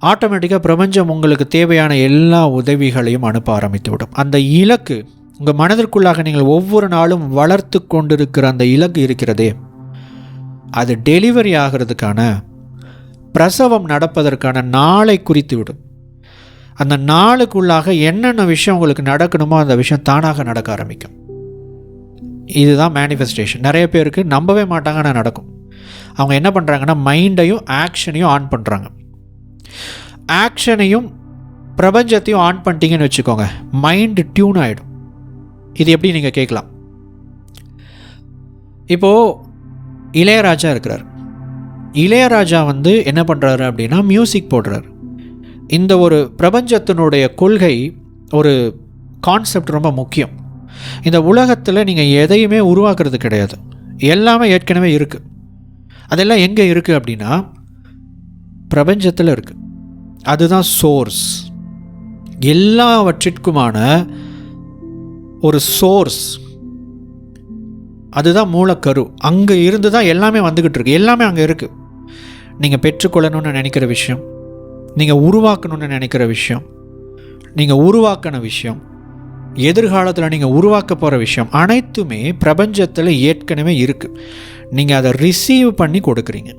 ஆட்டோமேட்டிக்காக பிரபஞ்சம் உங்களுக்கு தேவையான எல்லா உதவிகளையும் அனுப்ப ஆரம்பித்து விடும். அந்த இலக்கு உங்கள் மனதிற்குள்ளாக நீங்கள் ஒவ்வொரு நாளும் வளர்த்து கொண்டிருக்கிற அந்த இலக்கு இருக்கிறதே, அது டெலிவரி ஆகிறதுக்கான, பிரசவம் நடப்பதற்கான நாளை குறித்து விடும். அந்த நாளுக்குள்ளாக என்னென்ன விஷயம் உங்களுக்கு நடக்கணுமோ அந்த விஷயம் தானாக நடக்க ஆரம்பிக்கும். இதுதான் மேனிஃபெஸ்டேஷன். நிறைய பேருக்கு நம்பவே மாட்டாங்க, ஆனால் நடக்கும். அவங்க என்ன பண்ணுறாங்கன்னா மைண்டையும் ஆக்ஷனையும் ஆன் பண்ணுறாங்க. ஆக்ஷனையும் பிரபஞ்சத்தையும் ஆன் பண்ணிட்டீங்கன்னு வச்சுக்கோங்க, மைண்டு டியூன் ஆகிடும். இது எப்படி நீங்கள் கேட்கலாம். இப்போது இளையராஜா இருக்கிறார். இளையராஜா என்ன பண்ணுறாரு அப்படின்னா மியூசிக் போடுறார். இந்த ஒரு பிரபஞ்சத்தினுடைய கொள்கை, ஒரு கான்செப்ட் ரொம்ப முக்கியம். இந்த உலகத்தில் நீங்கள் எதையுமே உருவாக்குறது கிடையாது, எல்லாமே ஏற்கனவே இருக்குது. அதெல்லாம் எங்கே இருக்குது அப்படின்னா பிரபஞ்சத்தில் இருக்குது. அதுதான் சோர்ஸ். எல்லாவற்றிற்குமான ஒரு சோர்ஸ், அதுதான் மூலக்கரு. அங்கே இருந்து தான் எல்லாமே வந்துக்கிட்டு இருக்கு. எல்லாமே அங்கே இருக்குது. நீங்கள் பெற்றுக்கொள்ளணும்னு நினைக்கிற விஷயம், நீங்கள் உருவாக்கணும்னு நினைக்கிற விஷயம், நீங்கள் உருவாக்கின விஷயம், எதிர்காலத்தில் நீங்கள் உருவாக்க போகிற விஷயம் அனைத்துமே பிரபஞ்சத்தில் ஏற்கனவே இருக்குது. நீங்கள் அதை ரிசீவ் பண்ணி கொடுக்குறீங்க.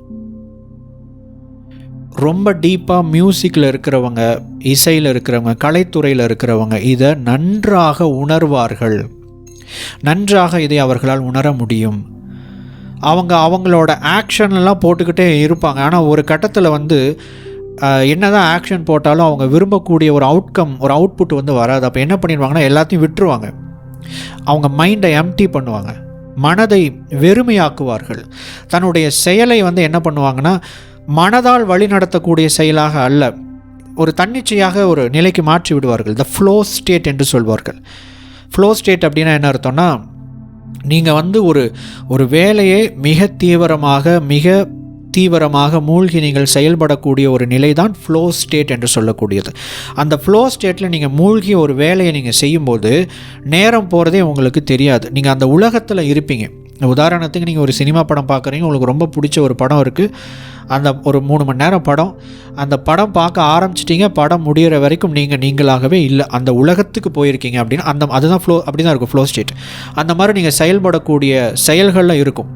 ரொம்ப டீப்பாக மியூசிக்கில் இருக்கிறவங்க, இசையில் இருக்கிறவங்க, கலைத்துறையில் இருக்கிறவங்க இதை நன்றாக உணர்வார்கள். நன்றாக இதை அவர்களால் உணர முடியும். அவங்களோட ஆக்ஷன்லாம் போட்டுக்கிட்டே இருப்பாங்க. ஆனால் ஒரு கட்டத்தில் என்னதான் ஆக்ஷன் போட்டாலும் அவங்க விரும்பக்கூடிய ஒரு அவுட்கம், ஒரு அவுட்புட் வராது. அப்போ என்ன பண்ணிடுவாங்கன்னா எல்லாத்தையும் விட்டுருவாங்க. அவங்க மைண்டை எம்டி பண்ணுவாங்க, மனதை வெறுமையாக்குவார்கள். தன்னுடைய செயலை என்ன பண்ணுவாங்கன்னா மனதால் வழி நடத்தக்கூடிய செயலாக அல்ல, ஒரு தன்னிச்சையாக ஒரு நிலைக்கு மாற்றி விடுவார்கள். த ஃப்ளோ ஸ்டேட் என்று சொல்வார்கள். ஃப்ளோ ஸ்டேட் அப்படின்னா என்ன அர்த்தம்னா, நீங்கள் ஒரு வேலையை மிக தீவிரமாக மூழ்கி நீங்கள் செயல்படக்கூடிய ஒரு நிலை தான் ஃப்ளோ ஸ்டேட் என்று சொல்லக்கூடியது. அந்த ஃப்ளோ ஸ்டேட்டில் நீங்கள் மூழ்கி ஒரு வேலையை நீங்கள் செய்யும்போது நேரம் போகிறதே உங்களுக்கு தெரியாது. நீங்கள் அந்த உலகத்தில் இருப்பீங்க. உதாரணத்துக்கு நீங்கள் ஒரு சினிமா படம் பார்க்குறீங்க, உங்களுக்கு ரொம்ப பிடிச்ச ஒரு படம் இருக்குது, அந்த ஒரு 3 மணி நேரம் படம், அந்த படம் பார்க்க ஆரம்பிச்சிட்டிங்க, படம் முடிகிற வரைக்கும் நீங்களாகவே இல்லை, அந்த உலகத்துக்கு போயிருக்கீங்க அப்படின்னு அதுதான் ஃப்ளோ. அப்படி தான் இருக்கும் ஃப்ளோ ஸ்டேட். அந்த மாதிரி நீங்கள் செயல்படக்கூடிய செயல்களில் இருக்கும்.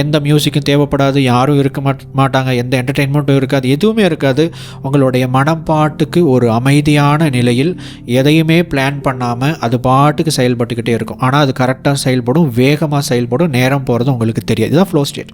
எந்த மியூசிக்கும் தேவைப்படாது, யாரும் இருக்க மாட்டாங்க, எந்த என்டர்டெயின்மெண்ட்டும் இருக்காது, எதுவுமே இருக்காது. உங்களுடைய மனம் பாட்டுக்கு ஒரு அமைதியான நிலையில் எதையுமே பிளான் பண்ணாமல் அது பாட்டுக்கு செயல்பட்டுக்கிட்டே இருக்கும். ஆனால் அது கரெக்டாக செயல்படும், வேகமாக செயல்படும், நேரம் போகிறது உங்களுக்கு தெரியாது. இதுதான் ஃப்ளோ ஸ்டேட்.